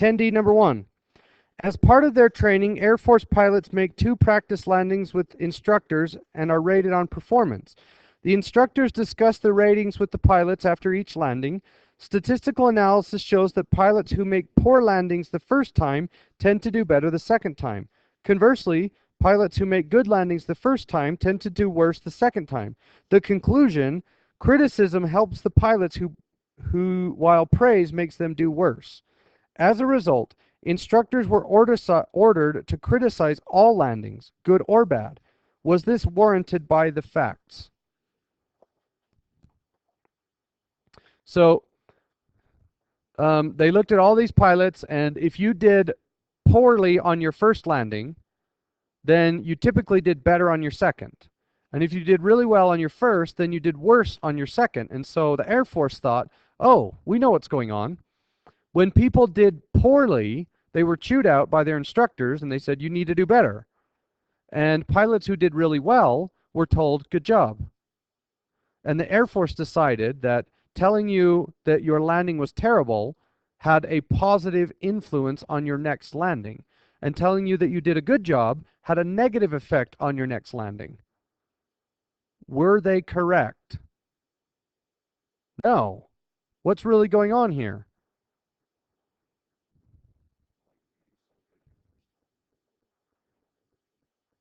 attendee number 1. As part of their training, Air Force pilots make 2 practice landings with instructors and are rated on performance. The instructors discuss the ratings with the pilots after each landing. Statistical analysis shows that pilots who make poor landings the first time tend to do better the second time. Conversely, pilots who make good landings the first time tend to do worse the second time. The conclusion: criticism helps the pilots who while praise makes them do worse. As a result, instructors were ordered to criticize all landings, good or bad. Was this warranted by the facts? So they looked at all these pilots, and if you did poorly on your first landing, then you typically did better on your second. And if you did really well on your first, then you did worse on your second. And so the Air Force thought, oh, we know what's going on. When people did poorly, they were chewed out by their instructors, and they said, you need to do better. And pilots who did really well were told, good job. And the Air Force decided that telling you that your landing was terrible had a positive influence on your next landing, and telling you that you did a good job had a negative effect on your next landing. Were they correct? No. What's really going on here?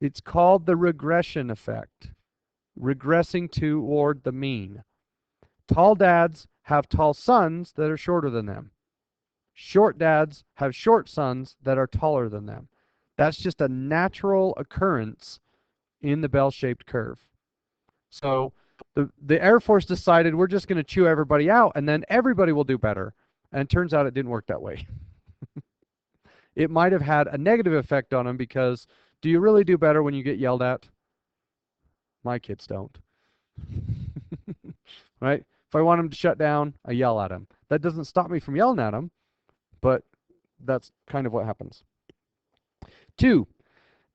It's called the regression effect, regressing toward the mean. Tall dads have tall sons that are shorter than them. Short dads have short sons that are taller than them. That's just a natural occurrence in the bell-shaped curve. So the Air Force decided we're just going to chew everybody out, and then everybody will do better. And it turns out it didn't work that way. It might have had a negative effect on them, because do you really do better when you get yelled at? My kids don't. Right? If I want them to shut down, I yell at them. That doesn't stop me from yelling at them, but that's kind of what happens. 2,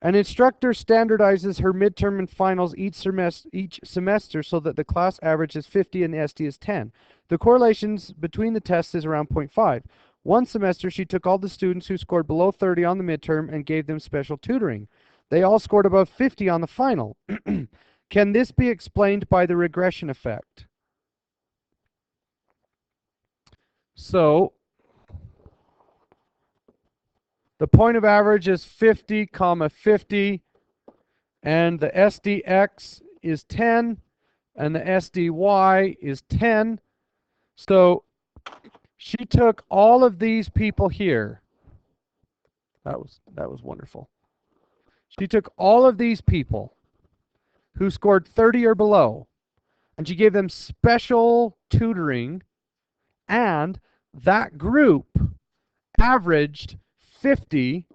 an instructor standardizes her midterm and finals each semester so that the class average is 50 and the SD is 10. The correlations between the tests is around 0.5. One semester, she took all the students who scored below 30 on the midterm and gave them special tutoring. They all scored above 50 on the final. Can this be explained by the regression effect? So the point of average is 50, 50, and the SDX is 10, and the SDY is 10. So she took all of these people here. That was wonderful. She took all of these people who scored 30 or below, and she gave them special tutoring, and that group averaged 50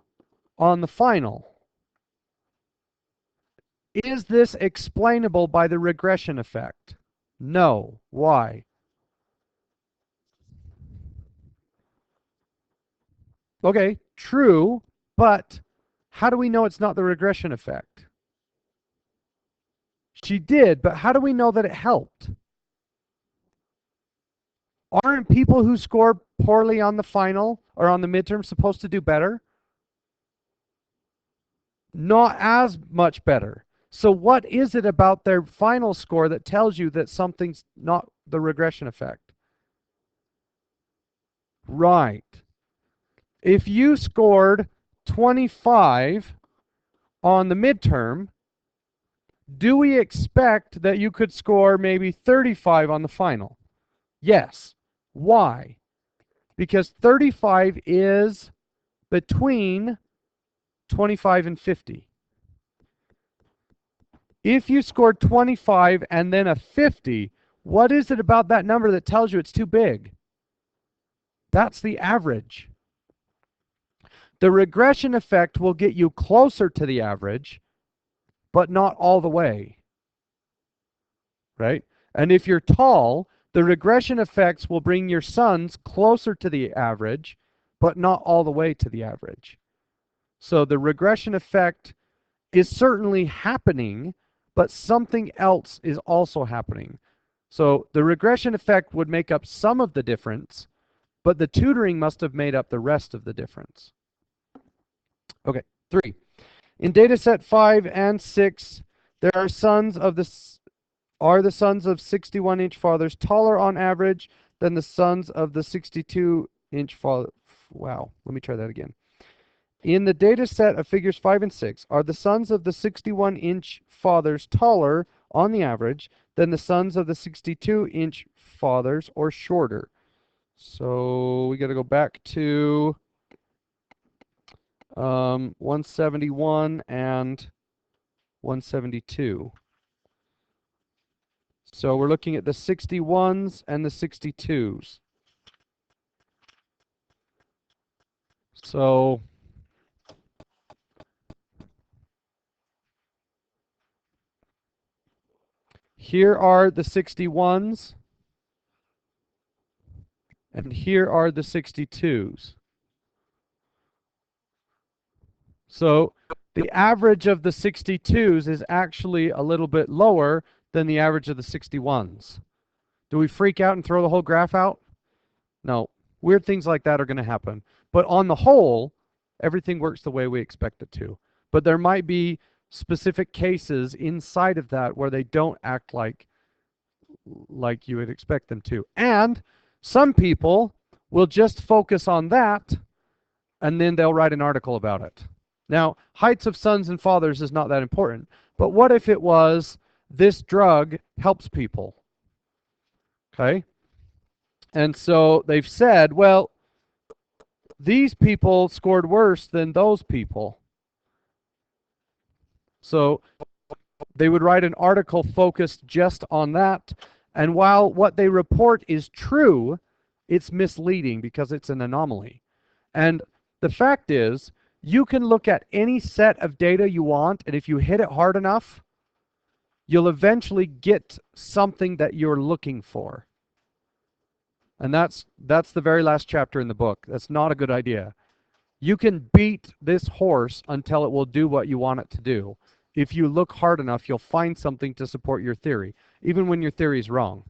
on the final. Is this explainable by the regression effect? No. Why? Okay, true, but how do we know it's not the regression effect? She did, but how do we know that it helped? Aren't people who score poorly on the final or on the midterm supposed to do better? Not as much better. So what is it about their final score that tells you that something's not the regression effect? Right. If you scored 25 on the midterm, do we expect that you could score maybe 35 on the final? Yes. Why? Because 35 is between 25 and 50. If you scored 25 and then a 50, what is it about that number that tells you it's too big? That's the average. The regression effect will get you closer to the average, but not all the way. Right? And if you're tall, the regression effects will bring your sons closer to the average, but not all the way to the average. So the regression effect is certainly happening, but something else is also happening. So the regression effect would make up some of the difference, but the tutoring must have made up the rest of the difference. Okay, 3. In data set 5 and 6, there are sons of the 61-inch fathers taller on average than the sons of the 62-inch father. Wow, let me try that again. In the data set of figures 5 and 6, are the sons of the 61-inch fathers taller on the average than the sons of the 62-inch fathers or shorter? So we got to go back to 171 and 172. So we're looking at the 61s and the 62s. So here are the 61s, and here are the 62s. So the average of the 62s is actually a little bit lower than the average of the 61s. Do we freak out and throw the whole graph out? No. Weird things like that are going to happen. But on the whole, everything works the way we expect it to. But there might be specific cases inside of that where they don't act like you would expect them to. And some people will just focus on that, and then they'll write an article about it. Now, heights of sons and fathers is not that important. But what if it was, this drug helps people? Okay? And so they've said, well, these people scored worse than those people. So they would write an article focused just on that. And while what they report is true, it's misleading because it's an anomaly. And the fact is, you can look at any set of data you want, and if you hit it hard enough, you'll eventually get something that you're looking for. And that's the very last chapter in the book. That's not a good idea. You can beat this horse until it will do what you want it to do. If you look hard enough, you'll find something to support your theory, even when your theory is wrong.